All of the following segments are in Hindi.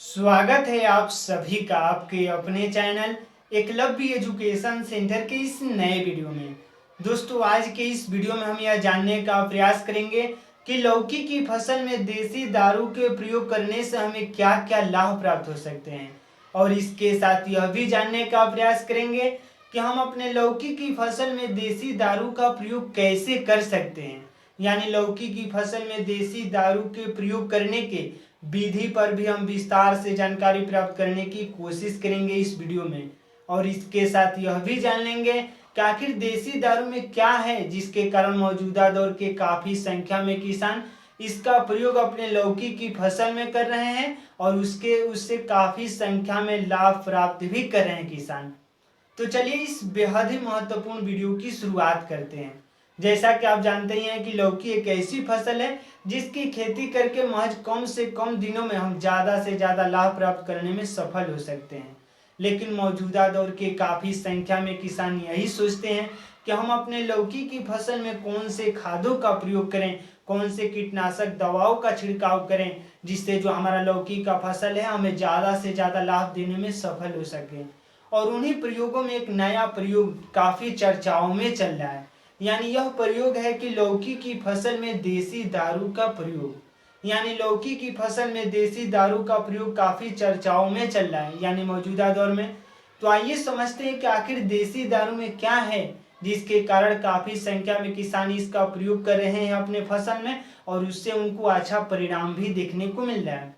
स्वागत है आप सभी का आपके अपने चैनल एकलव्य एजुकेशन सेंटर के इस नए वीडियो में। दोस्तों, आज के इस वीडियो में हम यह जानने का प्रयास करेंगे कि लौकी की फसल में देसी दारू के प्रयोग करने से हमें क्या क्या लाभ प्राप्त हो सकते हैं, और इसके साथ यह भी जानने का प्रयास करेंगे कि हम अपने लौकी की फसल में देसी दारू का प्रयोग कैसे कर सकते हैं। यानी लौकी की फसल में देसी दारू के प्रयोग करने के विधि पर भी हम विस्तार से जानकारी प्राप्त करने की कोशिश करेंगे इस वीडियो में। और इसके साथ यह भी जान लेंगे कि आखिर देसी दारू में क्या है जिसके कारण मौजूदा दौर के काफ़ी संख्या में किसान इसका प्रयोग अपने लौकी की फसल में कर रहे हैं और उससे काफ़ी संख्या में लाभ प्राप्त भी कर रहे हैं किसान। तो चलिए इस बेहद ही महत्वपूर्ण वीडियो की शुरुआत करते हैं। जैसा कि आप जानते ही हैं कि लौकी एक ऐसी फसल है जिसकी खेती करके महज कम से कम दिनों में हम ज़्यादा से ज़्यादा लाभ प्राप्त करने में सफल हो सकते हैं। लेकिन मौजूदा दौर के काफ़ी संख्या में किसान यही सोचते हैं कि हम अपने लौकी की फसल में कौन से खादों का प्रयोग करें, कौन से कीटनाशक दवाओं का छिड़काव करें, जिससे जो हमारा लौकी का फसल है हमें ज़्यादा से ज़्यादा लाभ देने में सफल हो सके। और उन्हीं प्रयोगों में एक नया प्रयोग काफ़ी चर्चाओं में चल रहा है। यानी यह प्रयोग है कि लौकी की फसल में देसी दारू का प्रयोग। यानी लौकी की फसल में देसी दारू का प्रयोग काफ़ी चर्चाओं में चल रहा है यानी मौजूदा दौर में। तो आइए समझते हैं कि आखिर देसी दारू में क्या है जिसके कारण काफ़ी संख्या में किसान इसका प्रयोग कर रहे हैं अपने फसल में और उससे उनको अच्छा परिणाम भी देखने को मिल रहा है।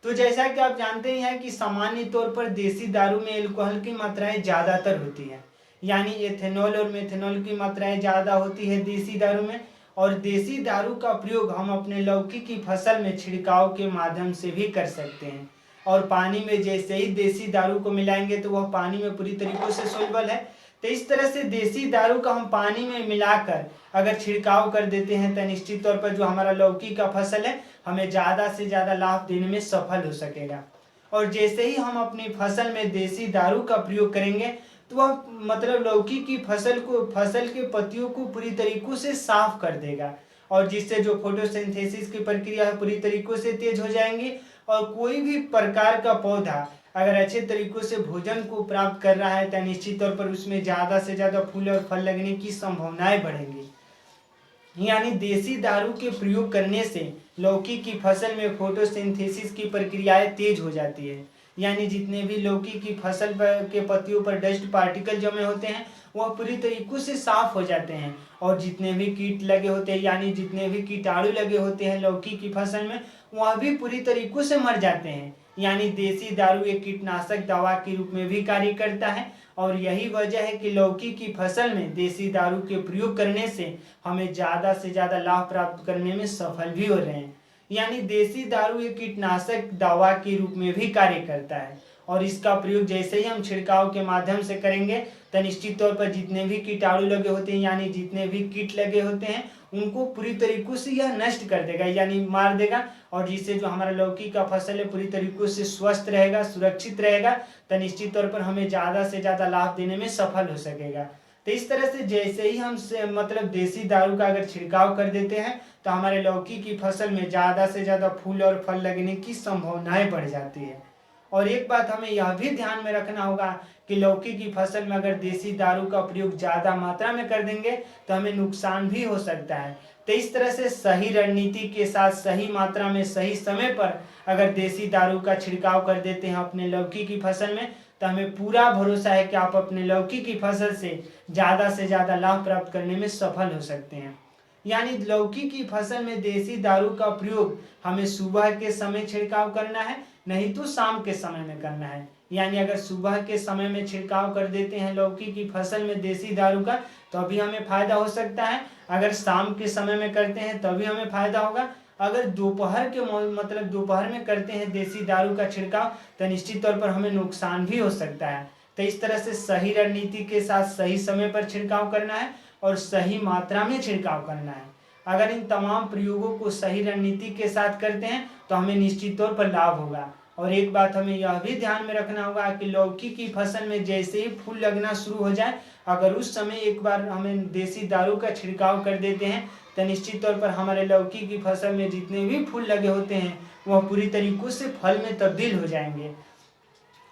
तो जैसा कि आप जानते ही हैं कि सामान्य तौर पर देसी दारू में एल्कोहल की मात्राएं ज़्यादातर होती हैं। यानी एथेनॉल और मेथेनॉल की मात्राएं ज़्यादा होती है देसी दारू में। और देसी दारू का प्रयोग हम अपने लौकी की फसल में छिड़काव के माध्यम से भी कर सकते हैं। और पानी में जैसे ही देसी दारू को मिलाएंगे तो वह पानी में पूरी तरीकों से सोलबल है। तो इस तरह से देसी दारू का हम पानी में मिलाकर अगर छिड़काव कर देते हैं तो निश्चित तौर पर जो हमारा लौकी का फसल है हमें ज़्यादा से ज़्यादा लाभ देने में सफल हो सकेगा। और जैसे ही हम अपनी फसल में देसी दारू का प्रयोग करेंगे तो वह मतलब लौकी की फसल के पत्तियों को पूरी तरीकों से साफ कर देगा, और जिससे जो फोटोसिंथेसिस की प्रक्रिया है पूरी तरीकों से तेज हो जाएंगी। और कोई भी प्रकार का पौधा अगर अच्छे तरीकों से भोजन को प्राप्त कर रहा है तो निश्चित तौर पर उसमें ज़्यादा से ज़्यादा फूल और फल लगने की संभावनाएं बढ़ेंगी। यानी देसी दारू के प्रयोग करने से लौकी की फसल में फोटोसिंथेसिस की प्रक्रियाएं तेज हो जाती है। यानी जितने भी लौकी की फसल पर के पत्तियों पर डस्ट पार्टिकल जमे होते हैं वह पूरी तरीकों से साफ हो जाते हैं। और जितने भी कीट लगे होते हैं यानी जितने भी कीटाणु लगे होते हैं लौकी की फसल में वह भी पूरी तरीकों से मर जाते हैं। यानी देसी दारू एक कीटनाशक दवा के रूप में भी कार्य करता है। और यही वजह है कि लौकी की फसल में देसी दारू के प्रयोग करने से हमें ज़्यादा से ज़्यादा लाभ प्राप्त करने में सफल भी हो रहे हैं। यानी देसी दारू एक कीटनाशक दवा के रूप में भी कार्य करता है। और इसका प्रयोग जैसे ही हम छिड़काव के माध्यम से करेंगे तो निश्चित तौर पर जितने भी कीटाणु लगे होते हैं यानी जितने भी कीट लगे होते हैं उनको पूरी तरीकों से यह नष्ट कर देगा यानी मार देगा। और जिससे जो हमारा लौकी का फसल है पूरी तरीकों से स्वस्थ रहेगा, सुरक्षित रहेगा, तो निश्चित तौर पर हमें ज़्यादा से ज़्यादा लाभ देने में सफल हो सकेगा। तो इस तरह से जैसे ही हम मतलब देसी दारू का अगर छिड़काव कर देते हैं तो हमारे लौकी की फसल में ज़्यादा से ज़्यादा फूल और फल लगने की संभावनाएं बढ़ जाती है। और एक बात हमें यह भी ध्यान में रखना होगा कि लौकी की फसल में अगर देसी दारू का प्रयोग ज़्यादा मात्रा में कर देंगे तो हमें नुकसान भी हो सकता है। तो इस तरह से सही रणनीति के साथ सही मात्रा में सही समय पर अगर देसी दारू का छिड़काव कर देते हैं अपने लौकी की फसल में तो हमें पूरा भरोसा है कि आप अपने लौकी की फसल से ज़्यादा लाभ प्राप्त करने में सफल हो सकते हैं। यानी लौकी की फसल में देसी दारू का प्रयोग हमें सुबह के समय छिड़काव करना है, नहीं तो शाम के समय में करना है। यानी अगर सुबह के समय में छिड़काव कर देते हैं लौकी की फसल में देसी दारू का तो अभी हमें फायदा हो सकता है। अगर शाम के समय में करते हैं तभी हमें फायदा होगा। अगर दोपहर के मतलब दोपहर में करते हैं देसी दारू का छिड़काव तो निश्चित तौर पर हमें नुकसान भी हो सकता है। तो इस तरह से सही रणनीति के साथ सही समय पर छिड़काव करना है और सही मात्रा में छिड़काव करना है। अगर इन तमाम प्रयोगों को सही रणनीति के साथ करते हैं तो हमें निश्चित तौर पर लाभ होगा। और एक बात हमें यह भी ध्यान में रखना होगा कि लौकी की फसल में जैसे ही फूल लगना शुरू हो जाए अगर उस समय एक बार हमें देसी दारू का छिड़काव कर देते हैं तो निश्चित तौर पर हमारे लौकी की फसल में जितने भी फूल लगे होते हैं वह पूरी तरीकों से फल में तब्दील हो जाएंगे।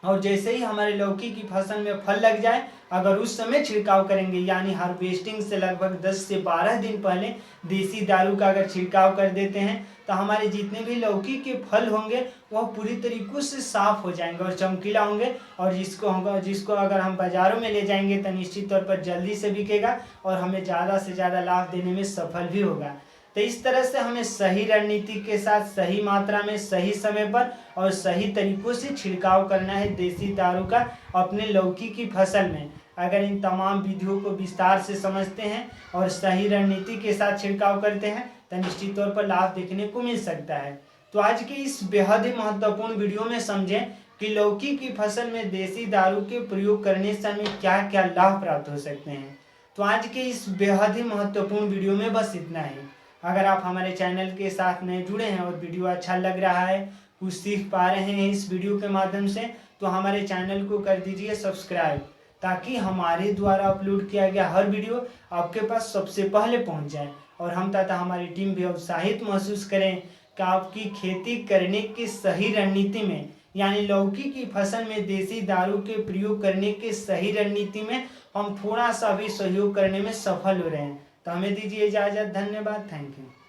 और जैसे ही हमारे लौकी की फसल में फल लग जाए, अगर उस समय छिड़काव करेंगे यानी हार्वेस्टिंग से लगभग 10 से 12 दिन पहले देसी दारू का अगर छिड़काव कर देते हैं तो हमारे जितने भी लौकी के फल होंगे वह पूरी तरीकों से साफ हो जाएंगे और चमकीला होंगे, और जिसको अगर हम बाज़ारों में ले जाएंगे तो निश्चित तौर पर जल्दी से बिकेगा और हमें ज़्यादा से ज़्यादा लाभ देने में सफल भी होगा। तो इस तरह से हमें सही रणनीति के साथ सही मात्रा में सही समय पर और सही तरीकों से छिड़काव करना है देसी दारू का अपने लौकी की फसल में। अगर इन तमाम विधियों को विस्तार से समझते हैं और सही रणनीति के साथ छिड़काव करते हैं तो निश्चित तौर पर लाभ देखने को मिल सकता है। तो आज के इस बेहद ही महत्वपूर्ण वीडियो में समझें कि लौकी की फसल में देसी दारू के प्रयोग करने से हमें क्या क्या लाभ प्राप्त हो सकते हैं। तो आज के इस बेहद ही महत्वपूर्ण वीडियो में बस इतना ही। अगर आप हमारे चैनल के साथ नए जुड़े हैं और वीडियो अच्छा लग रहा है, कुछ सीख पा रहे हैं इस वीडियो के माध्यम से, तो हमारे चैनल को कर दीजिए सब्सक्राइब, ताकि हमारे द्वारा अपलोड किया गया हर वीडियो आपके पास सबसे पहले पहुंच जाए और हम तथा हमारी टीम भी उत्साहित महसूस करें कि आपकी खेती करने की सही रणनीति में यानी लौकी की फसल में देसी दारू के प्रयोग करने की सही रणनीति में हम थोड़ा सा भी सहयोग करने में सफल हो रहे हैं। तो हमें दीजिए इजाज़त। धन्यवाद। Thank you.